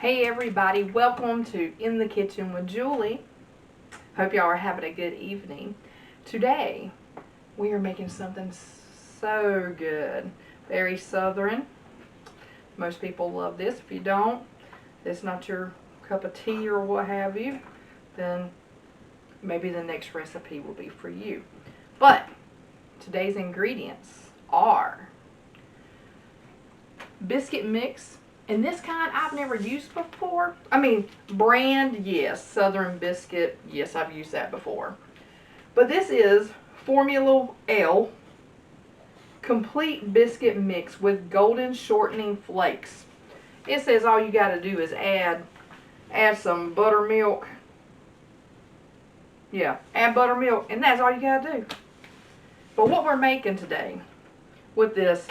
Hey everybody, welcome to In the Kitchen with Julie. Hope y'all are having a good evening. Today, we are making something so good. Very southern. Most people love this. If you don't, it's not your cup of tea or what have you, then maybe the next recipe will be for you. But, today's ingredients are biscuit mix. And this kind I've never used before. I mean, brand, yes. Southern Biscuit, yes, I've used that before. But this is Formula L Complete Biscuit Mix with Golden Shortening Flakes. It says all you got to do is add some buttermilk. Yeah, add buttermilk, and that's all you got to do. But what we're making today with this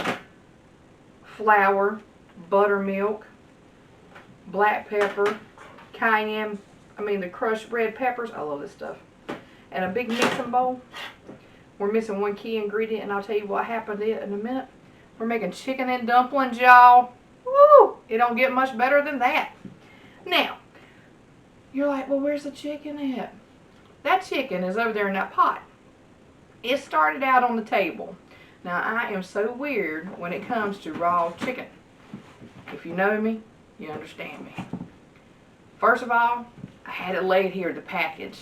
flour, buttermilk, black pepper, cayenne, the crushed red peppers, I love this stuff, and a big mixing bowl. We're missing one key ingredient, and I'll tell you what happened in a minute. We're making chicken and dumplings, y'all. Woo! It don't get much better than that. Now, you're like, well, where's the chicken at? That chicken is over there in that pot. It started out on the table. Now, I am so weird when it comes to raw chicken. If you know me, you understand me. First of all, I had it laid here, the package.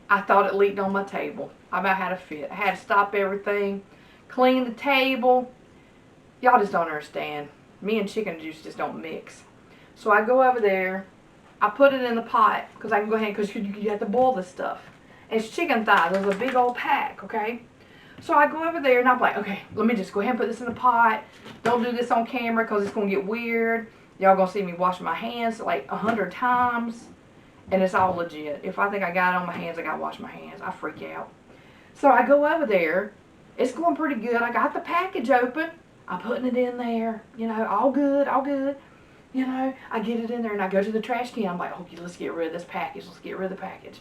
I thought it leaked on my table. I about had a fit. I had to stop everything, clean the table. Y'all just don't understand. Me and chicken juice just don't mix. So I go over there. I put it in the pot because I can go ahead because you have to boil this stuff. And it's chicken thighs. There's a big old pack, okay? So I go over there and I'm like, okay, let me just go ahead and put this in the pot. Don't do this on camera because it's going to get weird. Y'all going to see me wash my hands like 100 times. And it's all legit. If I think I got it on my hands, I got to wash my hands. I freak out. So I go over there. It's going pretty good. I got the package open. I'm putting it in there. You know, all good, all good. You know, I get it in there and I go to the trash can. I'm like, okay, let's get rid of this package. Let's get rid of the package.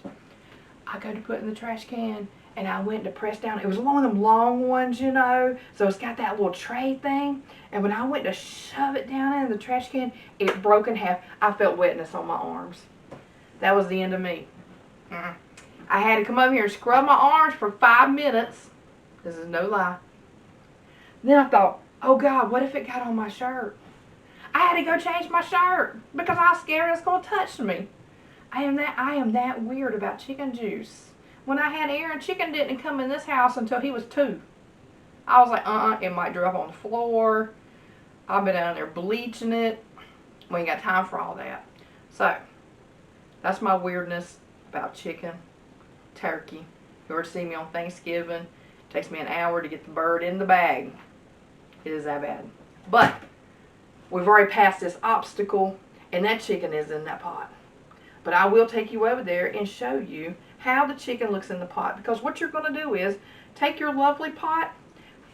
I go to put it in the trash can. And I went to press down. It was one of them long ones, you know. So it's got that little tray thing. And when I went to shove it down in the trash can, it broke in half. I felt wetness on my arms. That was the end of me. I had to come over here and scrub my arms for 5 minutes. This is no lie. Then I thought, oh God, what if it got on my shirt? I had to go change my shirt because I was scared it was going to touch me. I am that weird about chicken juice. When I had Aaron, chicken didn't come in this house until he was 2. I was like, it might drop on the floor. I've been down there bleaching it. We ain't got time for all that. So, that's my weirdness about chicken, turkey. You ever see me on Thanksgiving? It takes me an hour to get the bird in the bag. It is that bad. But, we've already passed this obstacle, and that chicken is in that pot. But I will take you over there and show you how the chicken looks in the pot. Because what you're going to do is take your lovely pot,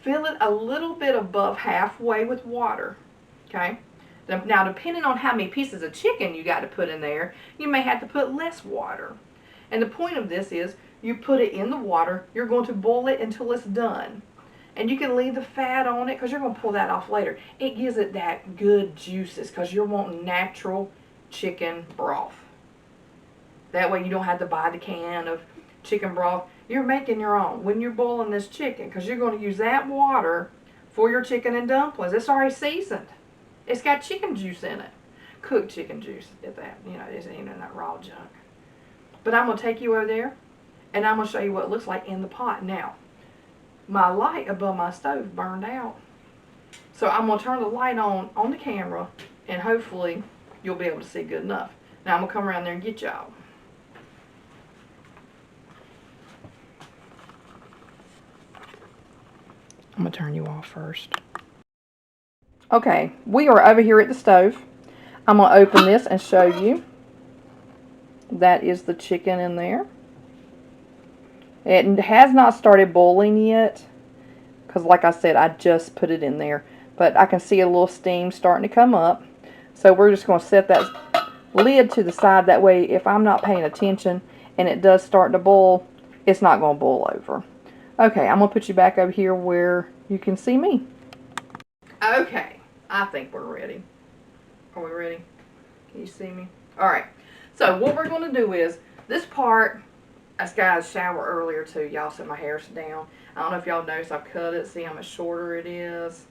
fill it a little bit above halfway with water. Okay? Now, depending on how many pieces of chicken you got to put in there, you may have to put less water. And the point of this is you put it in the water. You're going to boil it until it's done. And you can leave the fat on it because you're going to pull that off later. It gives it that good juices because you're wanting natural chicken broth. That way you don't have to buy the can of chicken broth. You're making your own when you're boiling this chicken because you're going to use that water for your chicken and dumplings. It's already seasoned. It's got chicken juice in it. Cooked chicken juice at that. You know, it isn't even that raw junk. But I'm going to take you over there and I'm going to show you what it looks like in the pot. Now, my light above my stove burned out. So I'm going to turn the light on the camera and hopefully you'll be able to see good enough. Now I'm going to come around there and get y'all. I'm going to turn you off first. Okay, we are over here at the stove. I'm going to open this and show you. That is the chicken in there. It has not started boiling yet. Because like I said, I just put it in there. But I can see a little steam starting to come up. So we're just going to set that lid to the side. That way, if I'm not paying attention and it does start to boil, it's not going to boil over. Okay, I'm going to put you back over here where you can see me. Okay, I think we're ready. Are we ready? Can you see me? Alright. So what we're going to do is, this part, I just got a shower earlier too. Y'all said my hair's down. I don't know if y'all noticed I've cut it. See how much shorter it is?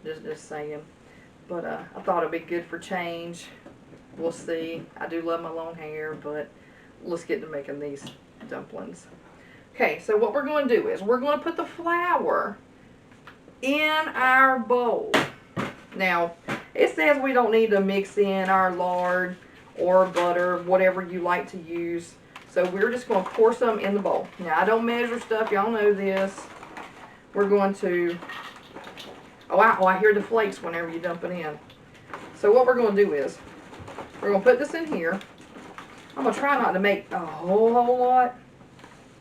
Just saying. But I thought it'd be good for change. We'll see. I do love my long hair, but let's get to making these dumplings. Okay, so what we're going to do is we're going to put the flour in our bowl. Now, it says we don't need to mix in our lard or butter, whatever you like to use. So we're just going to pour some in the bowl. Now, I don't measure stuff. Y'all know this. We're going to... I hear the flakes whenever you dump it in. So what we're going to do is, we're going to put this in here. I'm going to try not to make a whole lot,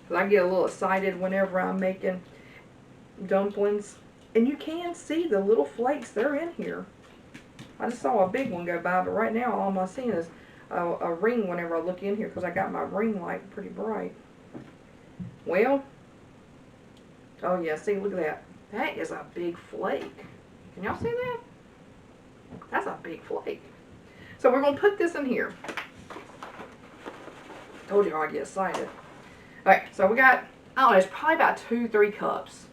because I get a little excited whenever I'm making dumplings. And you can see the little flakes, they're in here. I just saw a big one go by, but right now all I'm seeing is a ring whenever I look in here, because I got my ring light pretty bright. Well, oh yeah, see, look at that. That is a big flake. Can y'all see that? That's a big flake. So we're going to put this in here. Told you I get excited. Alright, so we got, I don't know, it's probably about 2-3 cups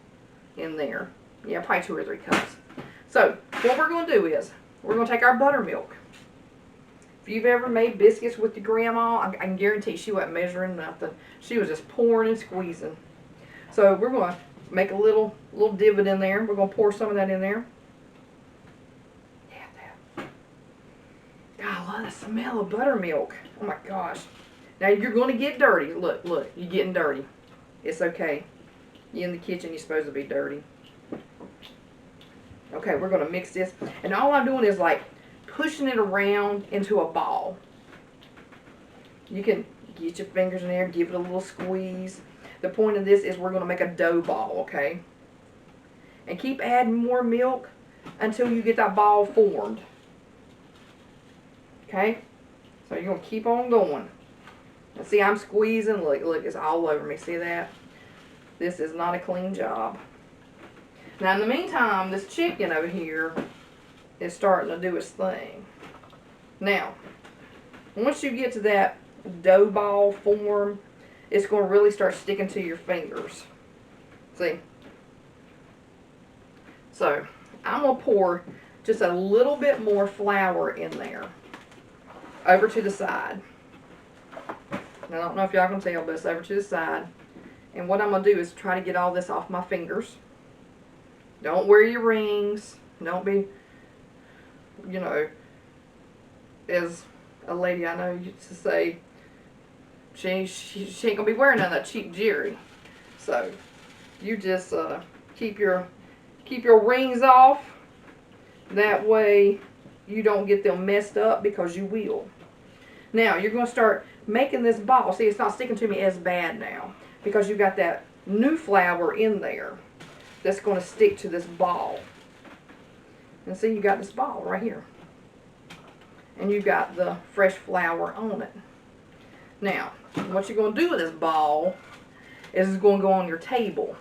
in there. Yeah, probably 2 or 3 cups. So what we're going to do is, we're going to take our buttermilk. If you've ever made biscuits with your grandma, I can guarantee she wasn't measuring nothing. She was just pouring and squeezing. So we're going to make a little divot in there. We're going to pour some of that in there. Yeah, that. God, I love the smell of buttermilk. Oh my gosh. Now you're going to get dirty. Look, you're getting dirty. It's okay. You're in the kitchen, you're supposed to be dirty. Okay, we're going to mix this. And all I'm doing is like pushing it around into a ball. You can get your fingers in there, give it a little squeeze. The point of this is we're going to make a dough ball, okay? And keep adding more milk until you get that ball formed. Okay? So you're going to keep on going. And see, I'm squeezing. Look, it's all over me. See that? This is not a clean job. Now, in the meantime, this chicken over here is starting to do its thing. Now, once you get to that dough ball form, it's going to really start sticking to your fingers. See? So, I'm going to pour just a little bit more flour in there. Over to the side. Now, I don't know if y'all can tell, but it's over to the side. And what I'm going to do is try to get all this off my fingers. Don't wear your rings. Don't be, you know, as a lady I know used to say, she ain't going to be wearing none of that cheap jewelry. So, you just keep your rings off. That way, you don't get them messed up, because you will. Now, you're going to start making this ball. See, it's not sticking to me as bad now, because you've got that new flour in there that's going to stick to this ball. And see, you got this ball right here. And you got the fresh flour on it. Now, what you're going to do with this ball is it's going to go on your table.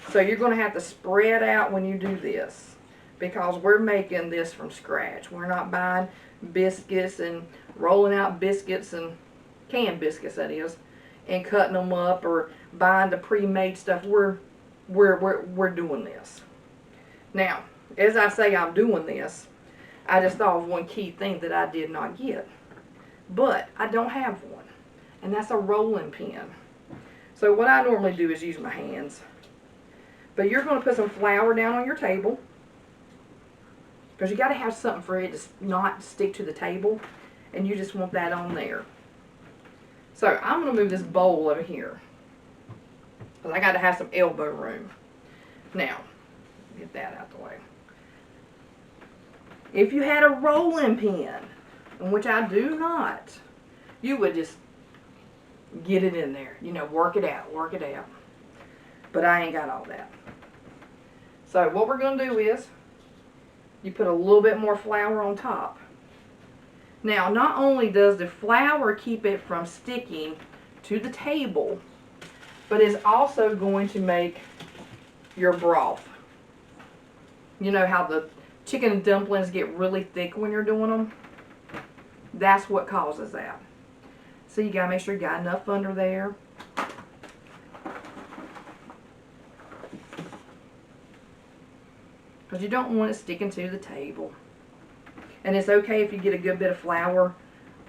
So you're going to have to spread out when you do this, because we're making this from scratch. We're not buying biscuits and rolling out biscuits, and canned biscuits that is, and cutting them up, or buying the pre-made stuff. We're doing this. Now, as I say I'm doing this, I just thought of one key thing that I did not get. But I don't have one, and that's a rolling pin. So what I normally do is use my hands. But you're going to put some flour down on your table, because you got to have something for it to not stick to the table, and you just want that on there. So I'm going to move this bowl over here, because I got to have some elbow room. Now, get that out the way. If you had a rolling pin, which I do not, you would just get it in there. You know, work it out, work it out. But I ain't got all that. So what we're going to do is, you put a little bit more flour on top. Now, not only does the flour keep it from sticking to the table, but it's also going to make your broth. You know how the chicken and dumplings get really thick when you're doing them? That's what causes that. So you gotta make sure you got enough under there. Because you don't want it sticking to the table. And it's okay if you get a good bit of flour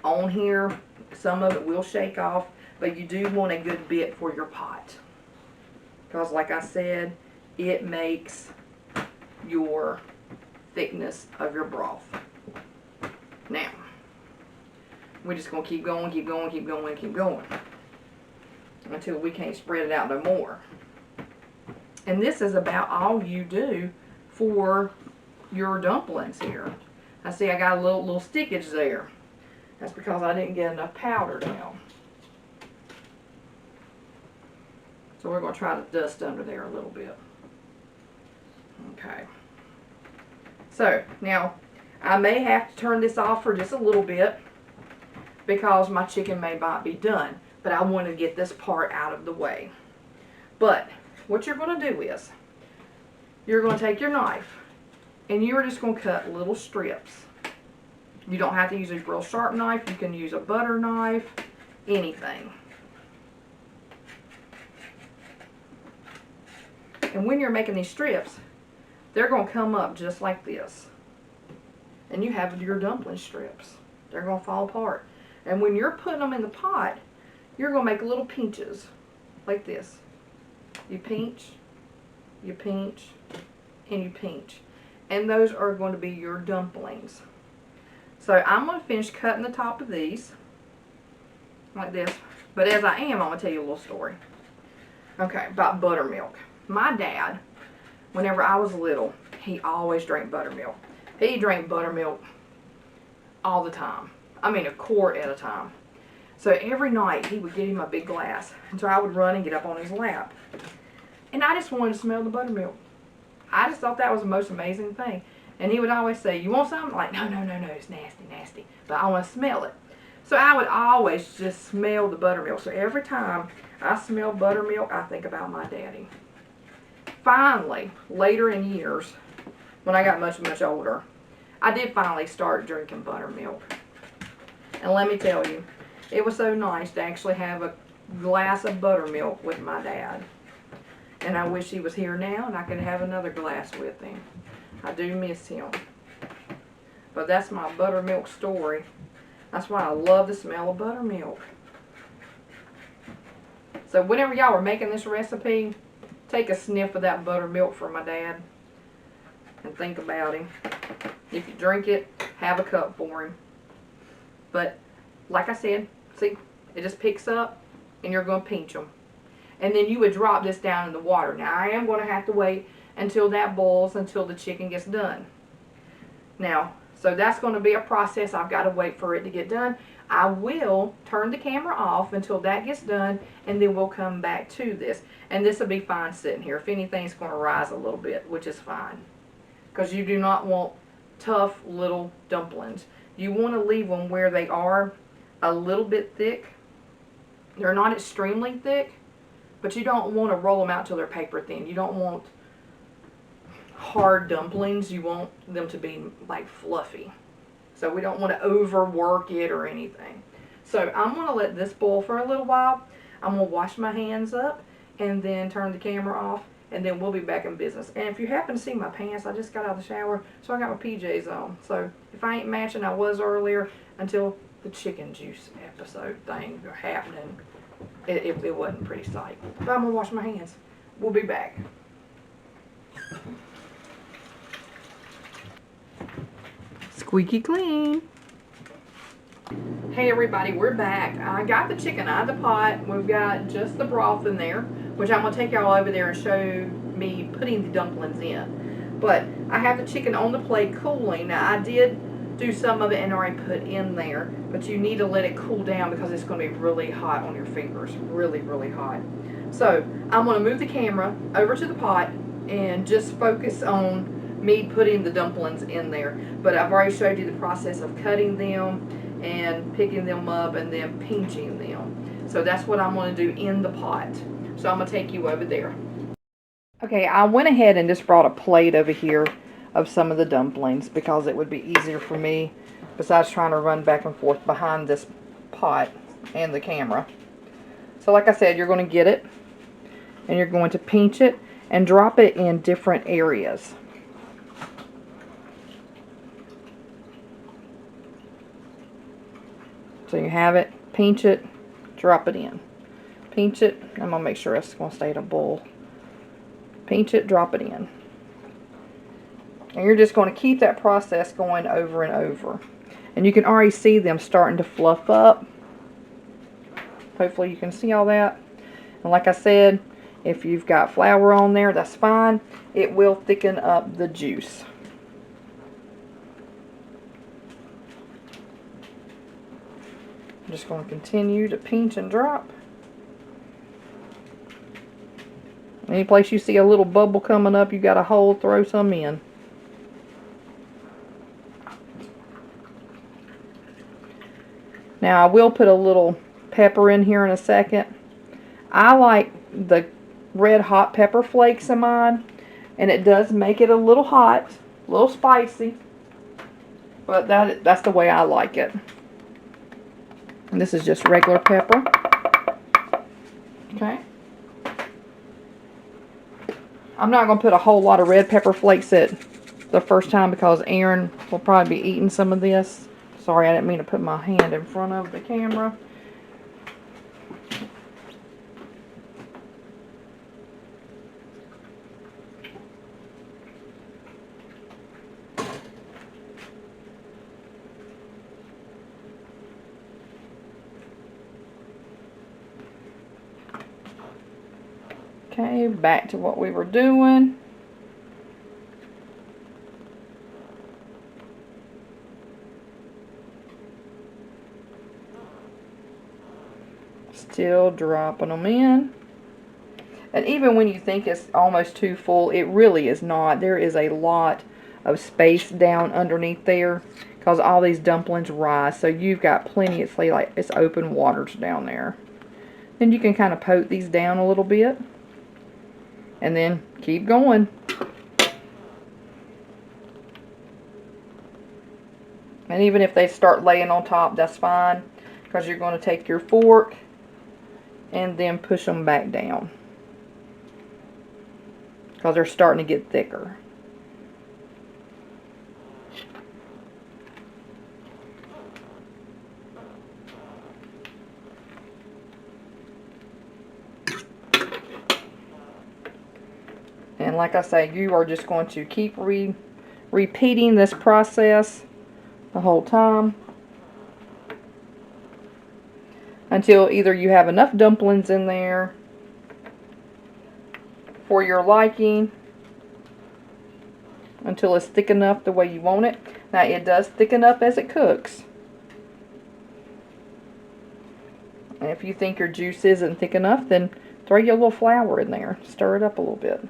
on here. Some of it will shake off, but you do want a good bit for your pot. Because like I said, it makes your thickness of your broth. Now, we're just going to keep going, keep going, keep going, keep going. Until we can't spread it out no more. And this is about all you do for your dumplings here. I see I got a little stickage there. That's because I didn't get enough powder down. So we're going to try to dust under there a little bit. Okay. So now I may have to turn this off for just a little bit because my chicken may not be done. But I want to get this part out of the way. But what you're going to do is you're going to take your knife and you're just going to cut little strips. You don't have to use a real sharp knife. You can use a butter knife, anything. And when you're making these strips, they're going to come up just like this. And you have your dumpling strips. They're going to fall apart. And when you're putting them in the pot, you're going to make little pinches like this. You pinch, and you pinch. And those are going to be your dumplings. So I'm going to finish cutting the top of these like this. But as I am, I'm going to tell you a little story. Okay, about buttermilk. My dad, whenever I was little, he always drank buttermilk. He drank buttermilk all the time. I mean, a quart at a time. So every night he would give him a big glass. And so I would run and get up on his lap. And I just wanted to smell the buttermilk. I just thought that was the most amazing thing. And he would always say, you want something? Like, no, it's nasty, nasty. But I want to smell it. So I would always just smell the buttermilk. So every time I smell buttermilk, I think about my daddy. Finally, later in years, when I got much, much older, I did finally start drinking buttermilk. And let me tell you, it was so nice to actually have a glass of buttermilk with my dad. And I wish he was here now and I could have another glass with him. I do miss him. But that's my buttermilk story. That's why I love the smell of buttermilk. So whenever y'all are making this recipe, take a sniff of that buttermilk for my dad. And think about him. If you drink it, have a cup for him. But like I said, see, it just picks up and you're going to pinch them. And then you would drop this down in the water. Now I am going to have to wait until that boils, until the chicken gets done. Now, so that's going to be a process. I've got to wait for it to get done. I will turn the camera off until that gets done, and then we'll come back to this. And this will be fine sitting here. If anything's going to rise a little bit, which is fine. Because you do not want tough little dumplings. You want to leave them where they are a little bit thick. They're not extremely thick, but you don't want to roll them out till they're paper thin. You don't want hard dumplings. You want them to be like fluffy. So we don't want to overwork it or anything. So I'm going to let this boil for a little while. I'm going to wash my hands up and then turn the camera off, and then we'll be back in business. And if you happen to see my pants, I just got out of the shower, so I got my PJs on. So if I ain't matching, I was earlier until the chicken juice episode thing happening. It wasn't pretty sight. But I'm going to wash my hands. We'll be back. Squeaky clean. Hey everybody, we're back. I got the chicken out of the pot. We've got just the broth in there, which I'm going to take y'all over there and show me putting the dumplings in. But I have the chicken on the plate cooling. Now I did do some of it and already put in there, but you need to let it cool down because it's going to be really hot on your fingers. Really, really hot. So I'm going to move the camera over to the pot and just focus on me putting the dumplings in there. But I've already showed you the process of cutting them and picking them up and then pinching them. So that's what I'm going to do in the pot. So I'm going to take you over there. Okay, I went ahead and just brought a plate over here of some of the dumplings because it would be easier for me besides trying to run back and forth behind this pot and the camera. So like I said, you're going to get it and you're going to pinch it and drop it in different areas. So you have it, pinch it, drop it in. Pinch it, I'm going to make sure it's going to stay in a bowl. Pinch it, drop it in. And you're just going to keep that process going over and over. And you can already see them starting to fluff up. Hopefully you can see all that. And like I said, if you've got flour on there, that's fine. It will thicken up the juice. I'm just going to continue to pinch and drop. Any place you see a little bubble coming up, you got a hole, throw some in. Now I will put a little pepper in here in a second. I like the red hot pepper flakes in mine, and it does make it a little hot, a little spicy, but that's the way I like it. And this is just regular pepper. Okay. I'm not going to put a whole lot of red pepper flakes at the first time because Aaron will probably be eating some of this. Sorry, I didn't mean to put my hand in front of the camera. Okay, back to what we were doing. Still dropping them in. And even when you think it's almost too full, it really is not. There is a lot of space down underneath there because all these dumplings rise. So you've got plenty. It's like it's open waters down there. Then you can kind of poke these down a little bit. And then keep going. And even if they start laying on top, that's fine. Because you're going to take your fork and then push them back down. Because they're starting to get thicker. And like I say, you are just going to keep repeating this process the whole time until either you have enough dumplings in there for your liking, until it's thick enough the way you want it. Now it does thicken up as it cooks. And if you think your juice isn't thick enough, then throw your little flour in there. Stir it up a little bit.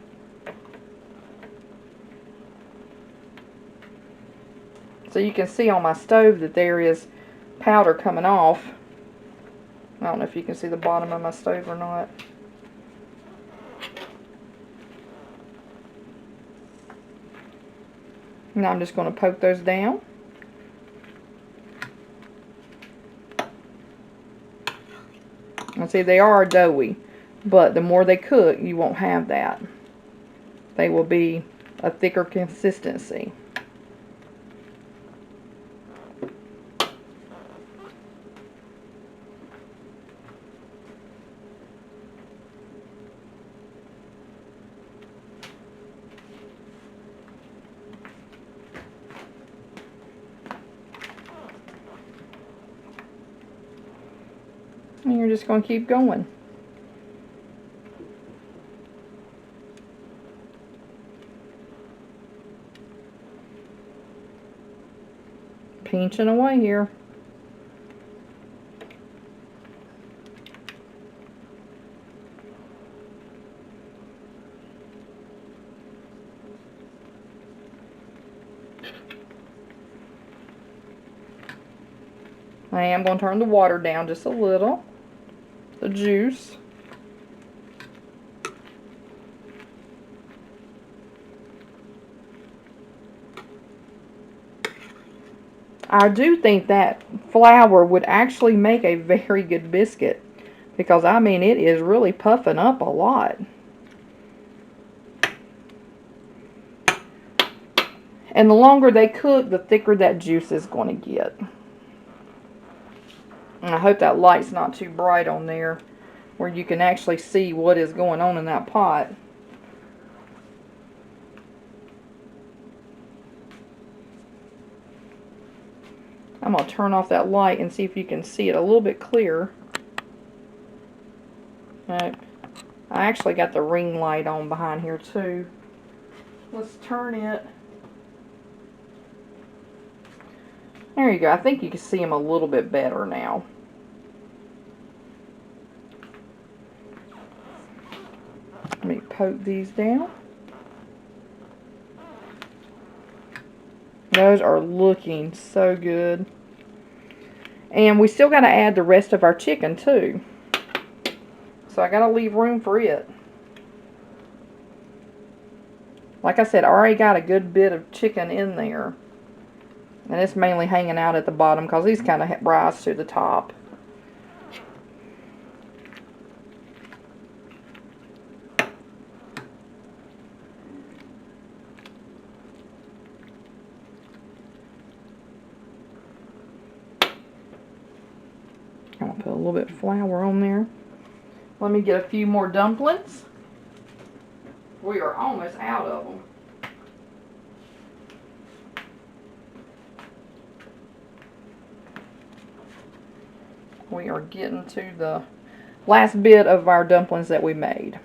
So you can see on my stove that there is powder coming off. I don't know if you can see the bottom of my stove or not. Now I'm just going to poke those down. And see, they are doughy, but the more they cook, you won't have that. They will be a thicker consistency. And you're just going to keep going. Pinching away here. I am going to turn the water down just a little. The juice. I do think that flour would actually make a very good biscuit. Because, I mean, it is really puffing up a lot. And the longer they cook, the thicker that juice is going to get. And I hope that light's not too bright on there, where you can actually see what is going on in that pot. I'm going to turn off that light and see if you can see it a little bit clearer. I actually got the ring light on behind here too. Let's turn it. There you go. I think you can see them a little bit better now. Let me poke these down. Those are looking so good. And we still got to add the rest of our chicken too. So I got to leave room for it. Like I said, I already got a good bit of chicken in there. And it's mainly hanging out at the bottom because these kind of rise to the top. I'm going to put a little bit of flour on there. Let me get a few more dumplings. We are almost out of them. We are getting to the last bit of our dumplings that we made.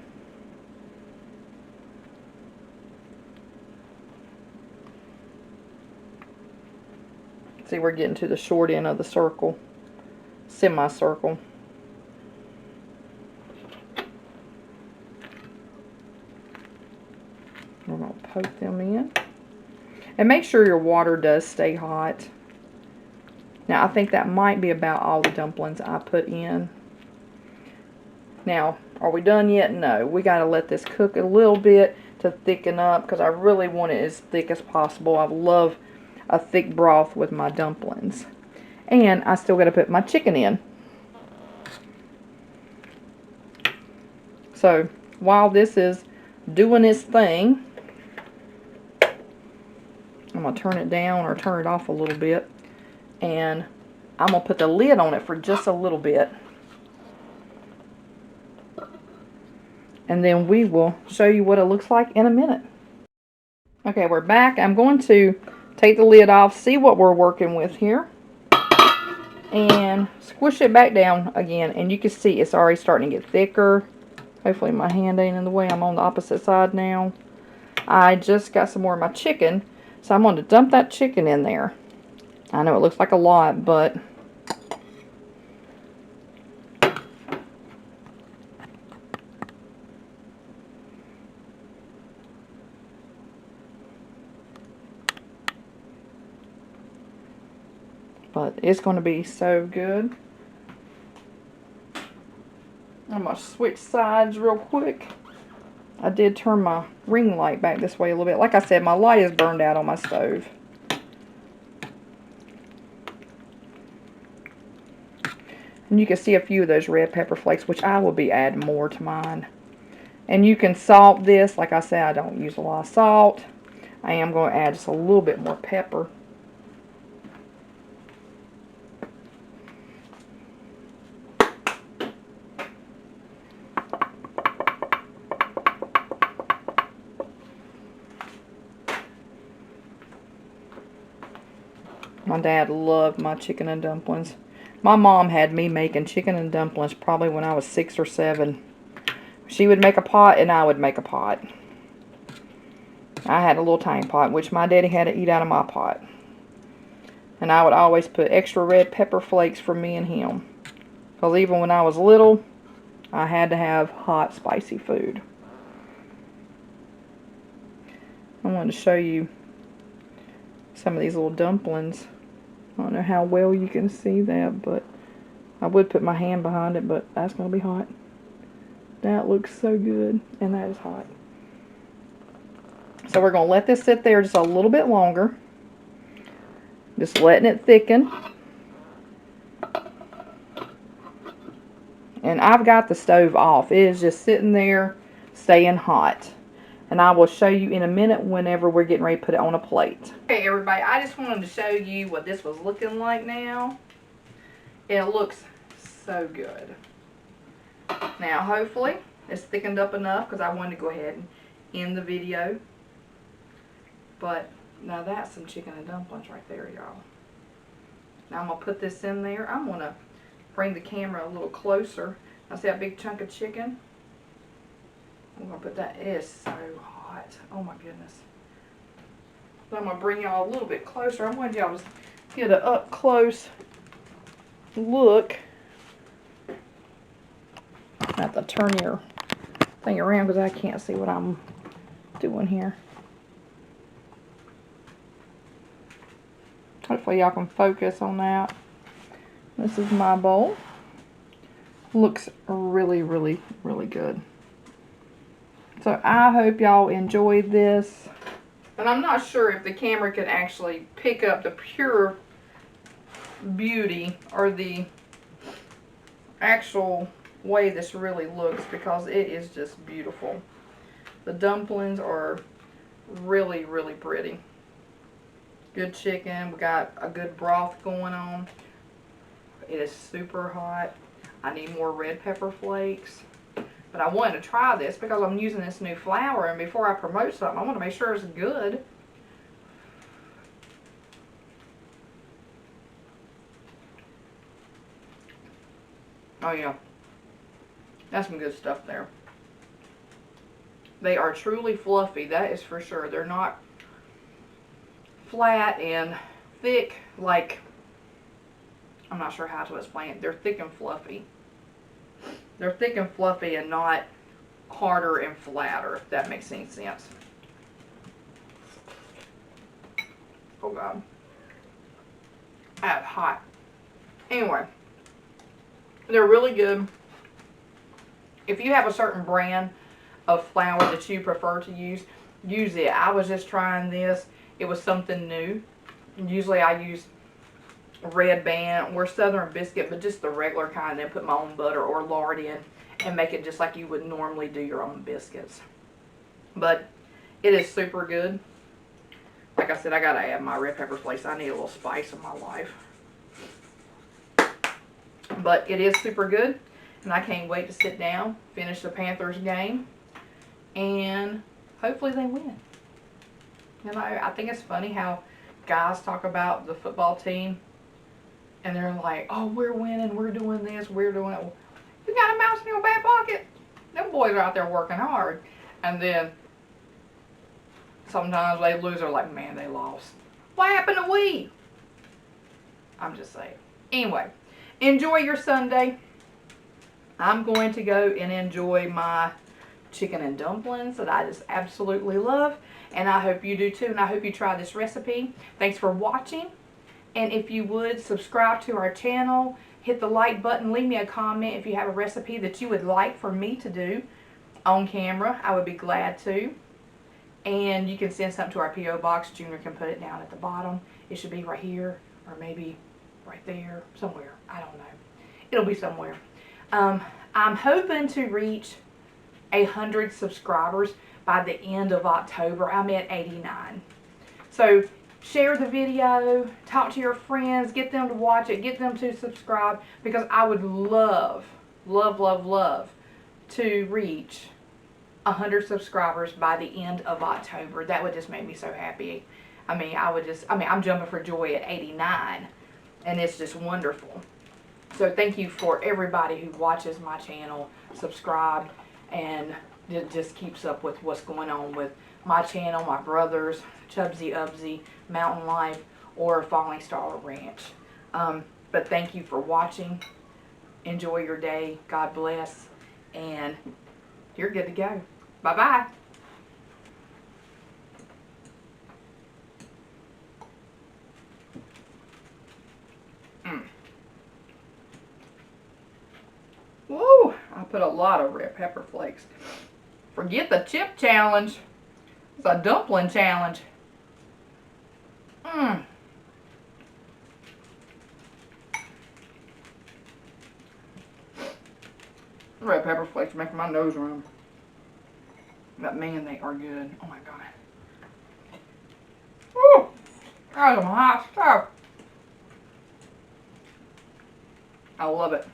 See, we're getting to the short end of the circle, semicircle. We're going to poke them in. And make sure your water does stay hot. Now, I think that might be about all the dumplings I put in. Now, are we done yet? No. We got to let this cook a little bit to thicken up because I really want it as thick as possible. I love a thick broth with my dumplings. And I still got to put my chicken in. So, while this is doing its thing, I'm going to turn it down or turn it off a little bit. And I'm going to put the lid on it for just a little bit. And then we will show you what it looks like in a minute. Okay, we're back. I'm going to take the lid off, see what we're working with here. And squish it back down again. And you can see it's already starting to get thicker. Hopefully my hand ain't in the way. I'm on the opposite side now. I just got some more of my chicken. So I'm going to dump that chicken in there. I know it looks like a lot, but it's going to be so good. I'm going to switch sides real quick. I did turn my ring light back this way a little bit. Like I said, my light is burned out on my stove. And you can see a few of those red pepper flakes, which I will be adding more to mine. And you can salt this. Like I said, I don't use a lot of salt. I am going to add just a little bit more pepper. My dad loved my chicken and dumplings. My mom had me making chicken and dumplings probably when I was 6 or 7. She would make a pot and I would make a pot. I had a little tiny pot, which my daddy had to eat out of my pot. And I would always put extra red pepper flakes for me and him. Because even when I was little, I had to have hot, spicy food. I wanted to show you some of these little dumplings. I don't know how well you can see that, but I would put my hand behind it, but that's going to be hot. That looks so good, and that is hot. So we're going to let this sit there just a little bit longer. Just letting it thicken. And I've got the stove off. It is just sitting there staying hot. And I will show you in a minute whenever we're getting ready to put it on a plate. Okay, everybody, I just wanted to show you what this was looking like now. It looks so good. Now, hopefully, it's thickened up enough because I wanted to go ahead and end the video. But now that's some chicken and dumplings right there, y'all. Now I'm going to put this in there. I'm going to bring the camera a little closer. Now see that big chunk of chicken? I'm going to put that. It is so hot. Oh my goodness. So I'm going to bring y'all a little bit closer. I want y'all to get an up close look. I have to turn your thing around because I can't see what I'm doing here. Hopefully y'all can focus on that. This is my bowl. Looks really, really, really good. So I hope y'all enjoyed this. And I'm not sure if the camera can actually pick up the pure beauty or the actual way this really looks, because it is just beautiful. The dumplings are really, really pretty. Good chicken. We got a good broth going on. It is super hot. I need more red pepper flakes. But I wanted to try this because I'm using this new flour, and before I promote something, I want to make sure it's good. Oh yeah. That's some good stuff there. They are truly fluffy, that is for sure. They're not flat and thick like, I'm not sure how to explain it. They're thick and fluffy. They're thick and fluffy and not harder and flatter, if that makes any sense. Oh God. That's hot. Anyway, they're really good. If you have a certain brand of flour that you prefer to use it. I was just trying this. It was something new. Usually I use Red Band or Southern Biscuit, but just the regular kind, and put my own butter or lard in and make it just like you would normally do your own biscuits. But it is super good. Like I said, I gotta add my red pepper flakes. I need a little spice in my life. But it is super good, and I can't wait to sit down, finish the Panthers game, and hopefully they win. You know, I think it's funny how guys talk about the football team, and they're like, oh, we're winning, we're doing this, we're doing it. You got a mouse in your back pocket. Them boys are out there working hard. And then sometimes they lose, they're like, man, they lost. What happened to we? I'm just saying. Anyway, enjoy your Sunday. I'm going to go and enjoy my chicken and dumplings that I just absolutely love. And I hope you do too. And I hope you try this recipe. Thanks for watching. And if you would, subscribe to our channel. Hit the like button. Leave me a comment if you have a recipe that you would like for me to do on camera. I would be glad to. And you can send something to our P.O. Box. Junior can put it down at the bottom. It should be right here or maybe right there. Somewhere. I don't know. It'll be somewhere. I'm hoping to reach 100 subscribers by the end of October. I'm at 89. So share the video, talk to your friends, get them to watch it, get them to subscribe, because I would love, love, love, love to reach 100 subscribers by the end of October. That would just make me so happy. I'm jumping for joy at 89, and it's just wonderful. So thank you for everybody who watches my channel, subscribe, and it just keeps up with what's going on with my channel, my brothers, Chubsy Ubsy, Mountain Life, or Falling Star Ranch. But thank you for watching. Enjoy your day. God bless. And you're good to go. Bye-bye. Woo! I put a lot of red pepper flakes. Forget the chip challenge. It's a dumpling challenge. Red pepper flakes are making my nose run. But man, they are good. Oh my god. Woo! That's some hot stuff. I love it.